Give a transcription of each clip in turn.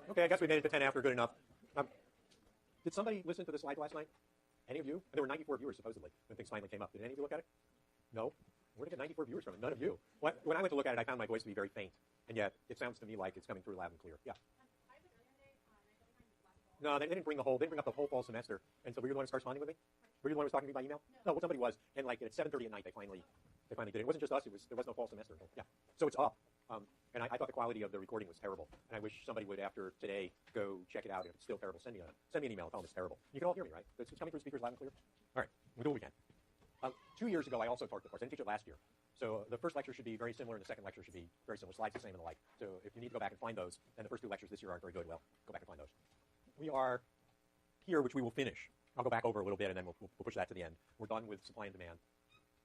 Okay, I guess we made it to 10 after good enough. Did somebody listen to the slide last night? Any of you? And there were 94 viewers, supposedly, when things finally came up. Did any of you look at it? No? Where did I get 94 viewers from? None of you. When I went to look at it, I found my voice to be very faint. And yet, it sounds to me like it's coming through loud and clear. Yeah. No, they didn't bring up the whole fall semester. And so were you the one who started responding with me? Were you the one who was talking to me by email? No, well, somebody was. And like at 7:30 at night, they finally did it. It wasn't just us. There was no fall semester. Yeah. So it's up. And I thought the quality of the recording was terrible. And I wish somebody would, after today, go check it out. If it's still terrible, send me an email and tell them it's terrible. You can all hear me, right? It's coming through speakers loud and clear? All right. We'll do what we can. 2 years ago, I also taught the course. I didn't teach it last year. So the first lecture should be very similar, and the second lecture should be very similar. Slides the same and the like. So if you need to go back and find those, and the first two lectures this year aren't very good, well, go back and find those. We are here, which we will finish. I'll go back over a little bit, and then we'll push that to the end. We're done with supply and demand.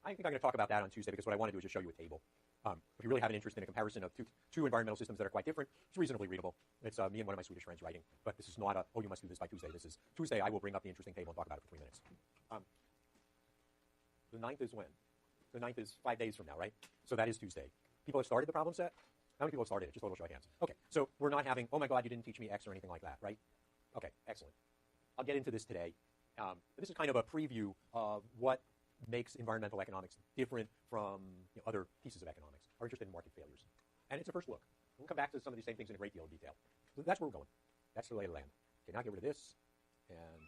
I think I'm going to talk about that on Tuesday, because what I want to do is just show you a table. If you really have an interest in a comparison of two environmental systems that are quite different, it's reasonably readable. It's me and one of my Swedish friends writing. But this is not you must do this by Tuesday. This is Tuesday. I will bring up the interesting table and talk about it for 3 minutes. The 9th is when? The 9th is 5 days from now, right? So that is Tuesday. People have started the problem set? How many people have started it? Just a little show of hands. Okay, so we're not having, oh my God, you didn't teach me X or anything like that, right? Okay, excellent. I'll get into this today. This is kind of a preview of what makes environmental economics different from other pieces of economics. Are interested in market failures. And it's a first look. We'll come back to some of these same things in a great deal of detail. So that's where we're going. That's the lay of the land. Okay, now get rid of this. And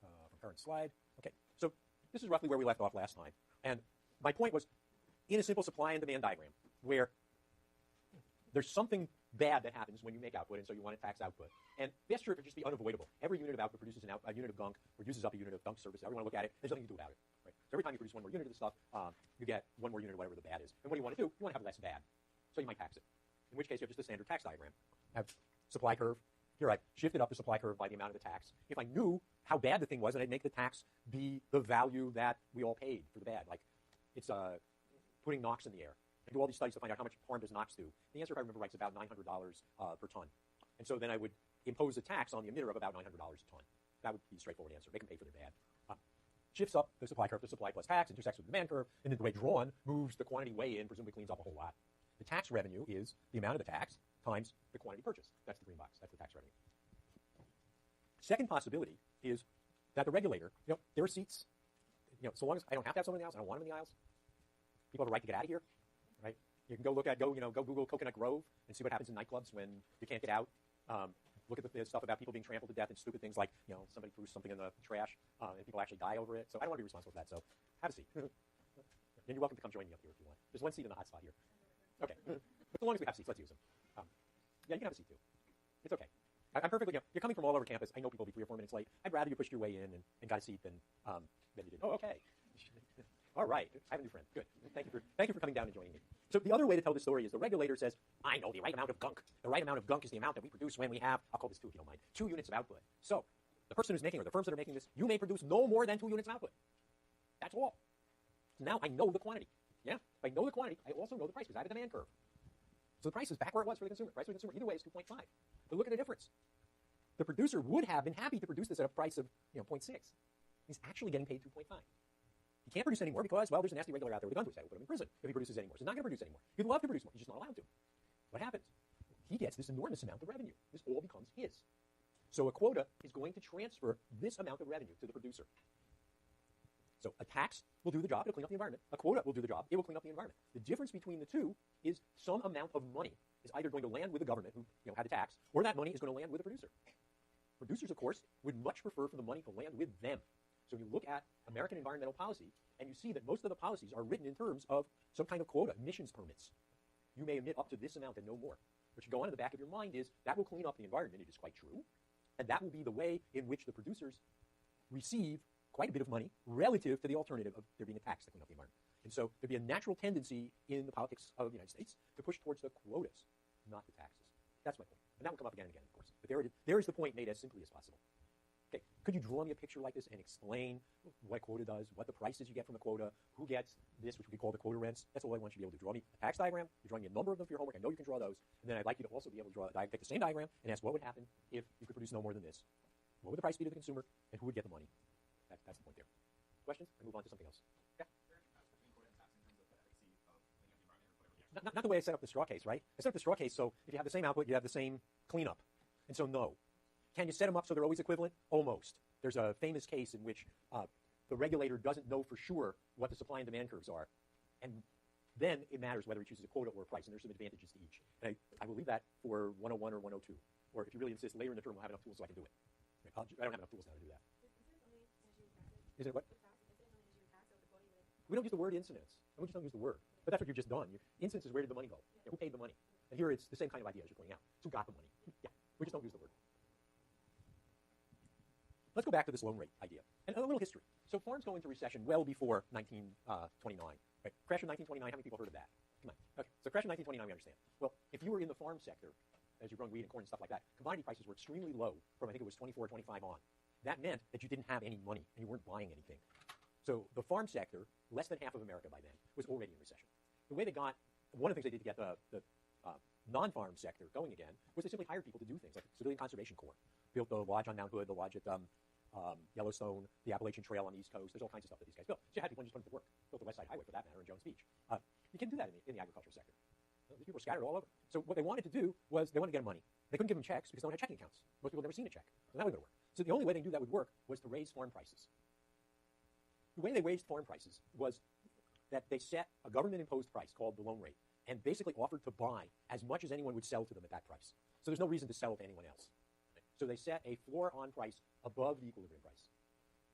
from current slide. Okay, so this is roughly where we left off last time. And my point was, in a simple supply and demand diagram, where there's something bad that happens when you make output, and so you want to tax output. And best sure it would just be unavoidable. Every unit of output produces a unit of gunk, or uses up a unit of gunk service. Everyone look at it. There's nothing you do about it. Right? So every time you produce one more unit of the stuff, you get one more unit of whatever the bad is. And what do you want to do? You want to have less bad. So you might tax it. In which case, you have just a standard tax diagram. Have supply curve. Here I shifted up the supply curve by the amount of the tax. If I knew how bad the thing was, then I'd make the tax be the value that we all paid for the bad. Like it's putting NOx in the air. I do all these studies to find out how much harm does NOx do. The answer, if I remember right, is about $900 per ton. And so then I would impose a tax on the emitter of about $900 a ton. That would be a straightforward answer. They can pay for their bad. Shifts up the supply curve to supply plus tax, intersects with the demand curve, and then the way drawn moves the quantity way in, presumably cleans up a whole lot. The tax revenue is the amount of the tax times the quantity purchased. That's the green box. That's the tax revenue. Second possibility is that the regulator, there are seats. So long as I don't have to have someone in the aisles, I don't want them in the aisles. People have a right to get out of here, right? You can go Google Coconut Grove and see what happens in nightclubs when you can't get out. Look at the stuff about people being trampled to death and stupid things like, somebody threw something in the trash and people actually die over it. So I don't want to be responsible for that. So have a seat. And you're welcome to come join me up here if you want. There's one seat in the hot spot here. Okay. But so long as we have seats, let's use them. Yeah, you can have a seat too. It's okay. I'm perfectly, you're coming from all over campus. I know people will be 3 or 4 minutes late. I'd rather you pushed your way in and got a seat than you did. Oh, okay. All right. I have a new friend. Good. Thank you for coming down and joining me. So the other way to tell the story is the regulator says, I know the right amount of gunk. The right amount of gunk is the amount that we produce when we have, I'll call this 2 if you don't mind, 2 units of output. So the person who's making, or the firms that are making this, you may produce no more than 2 units of output. That's all. So now I know the quantity. Yeah? If I know the quantity, I also know the price because I have a demand curve. So the price is back where it was for the consumer. Price for the consumer, either way, is 2.5. But look at the difference. The producer would have been happy to produce this at a price of 0.6. He's actually getting paid 2.5. He can't produce anymore because, well, there's a nasty regulator out there with a gun to his head. We'll put him in prison if he produces anymore. So he's not going to produce anymore. He'd love to produce more. He's just not allowed to. What happens? He gets this enormous amount of revenue. This all becomes his. So a quota is going to transfer this amount of revenue to the producer. So a tax will do the job. It'll clean up the environment. A quota will do the job. It will clean up the environment. The difference between the two is some amount of money is either going to land with the government who had the tax, or that money is going to land with the producer. Producers, of course, would much prefer for the money to land with them. So you look at American environmental policy, and you see that most of the policies are written in terms of some kind of quota, emissions permits. You may emit up to this amount and no more. What should go on in the back of your mind is that will clean up the environment. It is quite true. And that will be the way in which the producers receive quite a bit of money relative to the alternative of there being a tax to clean up the environment. And so there'd be a natural tendency in the politics of the United States to push towards the quotas, not the taxes. That's my point. And that will come up again and again, of course. But there is the point made as simply as possible. Okay, could you draw me a picture like this and explain what a quota does, what the prices you get from a quota, who gets this, which we call the quota rents? That's all I want you to be able to draw me a tax diagram. You're drawing me a number of them for your homework. I know you can draw those. And then I'd like you to also be able to take the same diagram and ask what would happen if you could produce no more than this. What would the price be to the consumer, and who would get the money? That's the point there. Questions? I move on to something else. Yeah? Not the way I set up the straw case, right? I set up the straw case so if you have the same output, you have the same cleanup. And so no. Can you set them up so they're always equivalent? Almost. There's a famous case in which the regulator doesn't know for sure what the supply and demand curves are. And then it matters whether he chooses a quota or a price, and there's some advantages to each. And I will leave that for 101 or 102. Or if you really insist, later in the term we'll have enough tools so I can do it. I don't have enough tools now to do that. Is it what? We don't use the word incidence. We just don't use the word. But that's what you've just done. Incidence is where did the money go? Who paid the money? And here it's the same kind of idea as you're pointing out. It's who got the money. Yeah, we just don't use the word. Let's go back to this loan rate idea. And a little history. So farms go into recession well before 1929. Right? Crash of 1929, how many people heard of that? Come on. Okay, so crash of 1929, we understand. Well, if you were in the farm sector, as you're growing wheat and corn and stuff like that, commodity prices were extremely low from, I think it was 24 or 25 on. That meant that you didn't have any money and you weren't buying anything. So the farm sector, less than half of America by then, was already in recession. The way they got, one of the things they did to get the non-farm sector going again was they simply hired people to do things, like the Civilian Conservation Corps, built the lodge on Mount Hood, the lodge at Yellowstone, the Appalachian Trail on the East Coast. There's all kinds of stuff that these guys built. So you had people just put them to work. Built the West Side Highway, for that matter, in Jones Beach. You can do that in the agricultural sector. These people were scattered all over. So what they wanted to do was they wanted to get them money. They couldn't give them checks because they don't have checking accounts. Most people had never seen a check. So that wasn't going to work. So the only way they knew that would work was to raise farm prices. The way they raised farm prices was that they set a government-imposed price called the loan rate and basically offered to buy as much as anyone would sell to them at that price. So there's no reason to sell to anyone else. So they set a floor on price above the equilibrium price.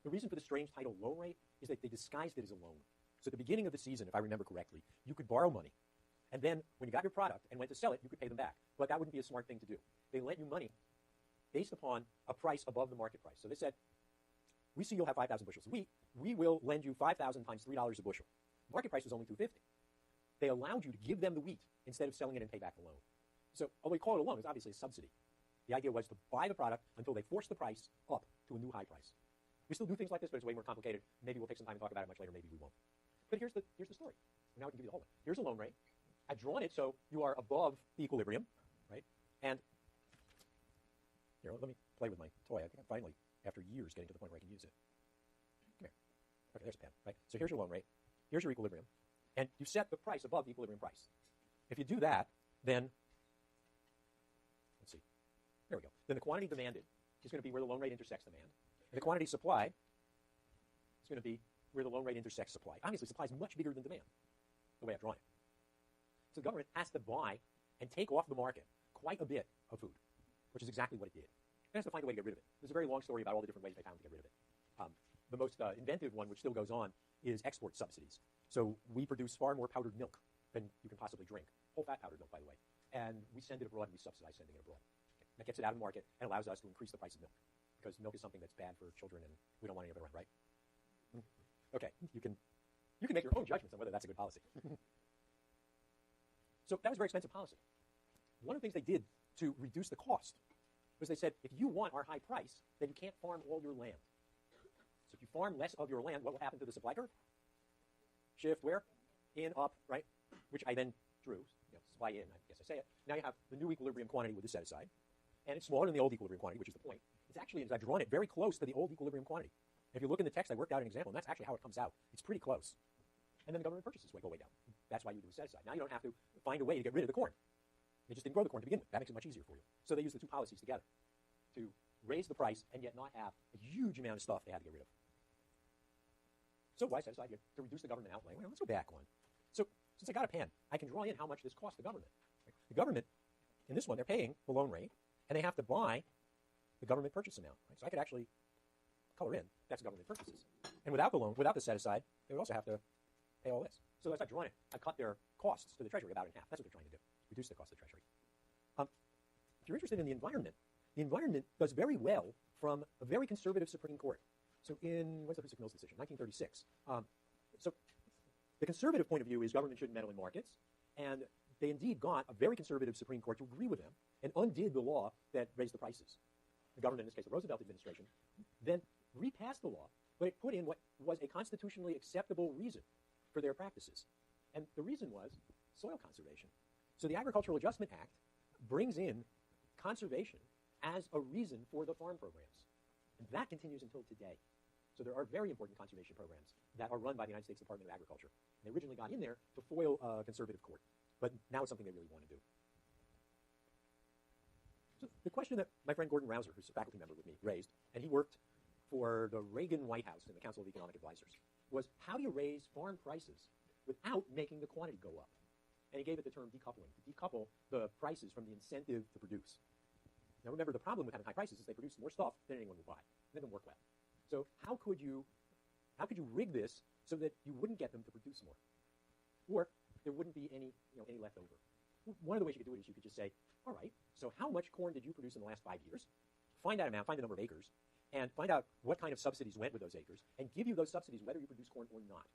The reason for the strange title loan rate is that they disguised it as a loan. So at the beginning of the season, if I remember correctly, you could borrow money. And then when you got your product and went to sell it, you could pay them back. But that wouldn't be a smart thing to do. They lent you money based upon a price above the market price. So they said, we see you'll have 5,000 bushels of wheat. We will lend you 5,000 times $3 a bushel. Market price was only $2.50. They allowed you to give them the wheat instead of selling it and pay back the loan. So although we call it a loan, it's obviously a subsidy. The idea was to buy the product until they forced the price up to a new high price. We still do things like this, but it's way more complicated. Maybe we'll take some time to talk about it much later. Maybe we won't. But here's the story. Now we can give you the whole one. Here's a loan rate. I've drawn it so you are above the equilibrium, right? And here, let me play with my toy. I think I'm finally, after years, getting to the point where I can use it. Come here. Okay, there's a pen, right? So here's your loan rate. Here's your equilibrium. And you set the price above the equilibrium price. If you do that, then, let's see. There we go. Then the quantity demanded is going to be where the loan rate intersects demand. And the quantity supplied is going to be where the loan rate intersects supply. Obviously, supply is much bigger than demand, the way I've drawn it. So the government has to buy and take off the market quite a bit of food, which is exactly what it did. It has to find a way to get rid of it. There's a very long story about all the different ways they found to get rid of it. The most inventive one, which still goes on, is export subsidies. So we produce far more powdered milk than you can possibly drink. Whole fat powdered milk, by the way. And we send it abroad and we subsidize sending it abroad. Okay. That gets it out of the market and allows us to increase the price of milk. Because milk is something that's bad for children and we don't want any of it around, right? Okay, you can make your own judgments on whether that's a good policy. So that was a very expensive policy. One of the things they did to reduce the cost was they said, if you want our high price, then you can't farm all your land. So if you farm less of your land, what will happen to the supply curve? Shift where? In, up, right? Which I then drew. Supply in, I guess I say it. Now you have the new equilibrium quantity with the set aside. And it's smaller than the old equilibrium quantity, which is the point. It's actually, as I've drawn it, very close to the old equilibrium quantity. If you look in the text, I worked out an example, and that's actually how it comes out. It's pretty close. And then the government purchases go way down. That's why you do a set aside. Now you don't have to find a way to get rid of the corn. They just didn't grow the corn to begin with. That makes it much easier for you. So they use the two policies together to raise the price and yet not have a huge amount of stuff they had to get rid of. So why set aside here? To reduce the government outlay. Well, let's go back one. So since I got a pen, I can draw in how much this costs the government. Right? The government, in this one, they're paying the loan rate, and they have to buy the government purchase amount. Right? So I could actually color in, that's government purchases. And without the loan, without the set aside, they would also have to pay all this. So as I've drawn it, I cut their costs to the Treasury about in half. That's what they're trying to do, reduce the cost of the Treasury. If you're interested in the environment does very well from a very conservative Supreme Court. So in, what's the Husick Mills decision? 1936. So the conservative point of view is government shouldn't meddle in markets, and they indeed got a very conservative Supreme Court to agree with them and undid the law that raised the prices. The government, in this case the Roosevelt administration, then repassed the law, but it put in what was a constitutionally acceptable reason for their practices. And the reason was soil conservation. So the Agricultural Adjustment Act brings in conservation as a reason for the farm programs. And that continues until today. So there are very important conservation programs that are run by the United States Department of Agriculture. And they originally got in there to foil a conservative court. but now it's something they really want to do. So the question that my friend Gordon Rausser, who's a faculty member with me, raised, and he worked for the Reagan White House in the Council of Economic Advisors, was how do you raise farm prices without making the quantity go up? And he gave it the term decoupling, to decouple the prices from the incentive to produce. Now remember, the problem with having high prices is they produce more stuff than anyone will buy. They don't work well. So how could you rig this so that you wouldn't get them to produce more, or there wouldn't be any left over? One of the ways you could do it is you could just say, all right, so how much corn did you produce in the last 5 years? Find that amount, find the number of acres, and find out what kind of subsidies went with those acres, and give you those subsidies whether you produce corn or not.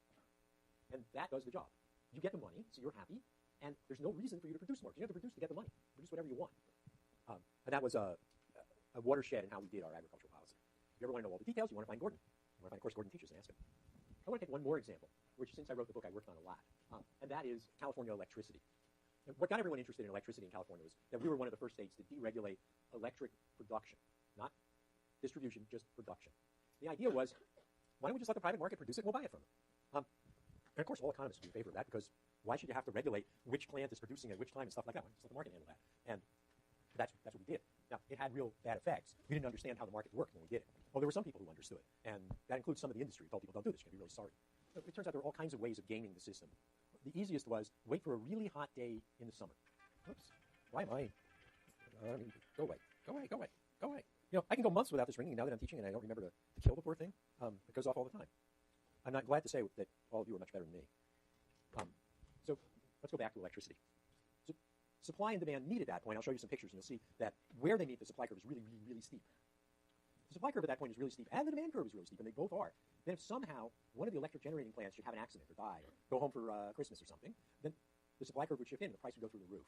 And that does the job. You get the money, so you're happy, and there's no reason for you to produce more, because you have to produce to get the money. Produce whatever you want. And that was a watershed in how we did our agricultural policy. If you ever want to know all the details, you want to find Gordon. You want to find, of course, Gordon teaches and ask him. I want to take one more example, which since I wrote the book, I worked on a lot, and that is California electricity. And what got everyone interested in electricity in California was that we were one of the first states to deregulate electric production, not distribution, just production. The idea was, why don't we just let the private market produce it and we'll buy it from them? And of course, all economists would be in favor of that, because why should you have to regulate which plant is producing at which time and stuff like that? Why don't you just let the market handle that? And that's what we did. Now, it had real bad effects. We didn't understand how the market worked when we did it. Well, there were some people who understood, and that includes some of the industry who told people, don't do this, you're going to be really sorry. But it turns out there are all kinds of ways of gaming the system. The easiest was wait for a really hot day in the summer. Oops, why am I? Go away, go away, go away, go away. I can go months without this ringing now that I'm teaching and I don't remember to kill the poor thing. It goes off all the time. I'm not glad to say that all of you are much better than me. So let's go back to electricity. So supply and demand meet at that point. I'll show you some pictures and you'll see that where they meet, the supply curve is really, really, really steep. The supply curve at that point is really steep, and the demand curve is really steep, and they both are. Then if somehow one of the electric generating plants should have an accident or die or go home for Christmas or something, then the supply curve would shift in and the price would go through the roof.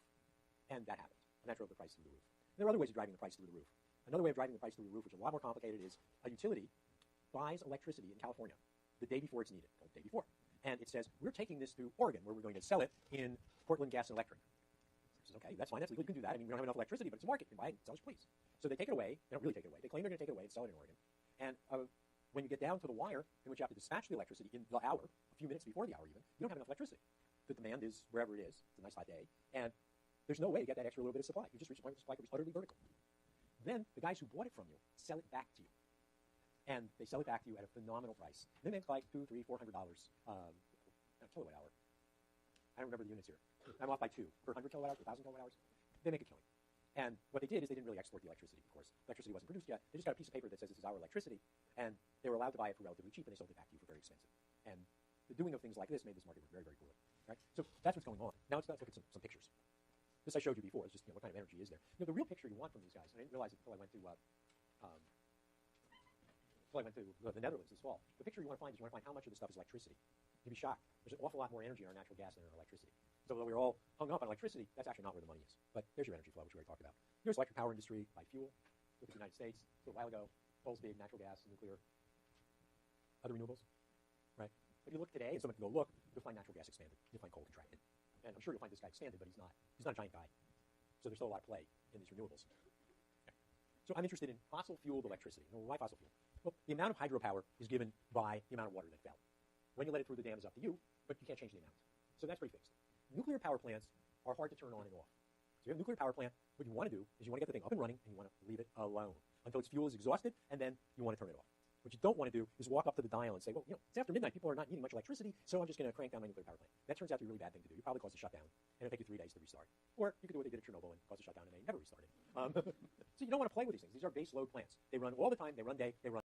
And that happened. And that drove the price through the roof. And there are other ways of driving the price through the roof. Another way of driving the price through the roof, which is a lot more complicated, is a utility buys electricity in California the day before it's needed, or the day before. And it says, we're taking this to Oregon, where we're going to sell it in Portland Gas and Electric. Says, okay, that's fine, that's legal, you can do that. I mean, we don't have enough electricity, but it's a market. You can buy it, sell it, please. So they take it away. They don't really take it away. They claim they're going to take it away and sell it in Oregon. And when you get down to the wire in which you have to dispatch the electricity in the hour, a few minutes before the hour even, you don't have enough electricity. The demand is wherever it is. It's a nice hot day. And there's no way to get that extra little bit of supply. You just reach a point where the supply curve is utterly vertical. Then the guys who bought it from you sell it back to you. And they sell it back to you at a phenomenal price. They make like $200, $300, $400 a kilowatt hour. I don't remember the units here. I'm off by 2 per 100 kilowatt hours, 1,000 kilowatt hours. They make a killing. And what they did is they didn't really export the electricity, of course. Electricity wasn't produced yet. They just got a piece of paper that says this is our electricity, and they were allowed to buy it for relatively cheap, and they sold it back to you for very expensive. And the doing of things like this made this market work very, very poorly. Right? So that's what's going on. Now let's look at some pictures. This I showed you before. It's just what kind of energy is there. The real picture you want from these guys, and I didn't realize it until I went to the Netherlands this fall. The picture you want to find is you want to find how much of this stuff is electricity. You'd be shocked. There's an awful lot more energy in our natural gas than in our electricity. So though we're all hung up on electricity, that's actually not where the money is. But there's your energy flow, which we already talked about. Here's electric power industry by fuel. Look at the United States. A while ago, coal's big, natural gas, nuclear, other renewables, right? If you look today, and someone can go look, you'll find natural gas expanded. You'll find coal contracted. And I'm sure you'll find this guy expanded, but he's not. He's not a giant guy. So there's still a lot of play in these renewables. Okay. So I'm interested in fossil-fueled electricity. Why fossil fuel? Well, the amount of hydropower is given by the amount of water that fell. When you let it through the dam is up to you, but you can't change the amount. So that's pretty fixed. Nuclear power plants are hard to turn on and off. So you have a nuclear power plant, what you want to do is you want to get the thing up and running, and you want to leave it alone until its fuel is exhausted, and then you want to turn it off. What you don't want to do is walk up to the dial and say, well, it's after midnight, people are not needing much electricity, so I'm just going to crank down my nuclear power plant. That turns out to be a really bad thing to do. You probably cause a shutdown, and it'll take you 3 days to restart. Or you could do what they did at Chernobyl and cause a shutdown, and they never restarted. So you don't want to play with these things. These are base load plants. They run all the time. They run day. They run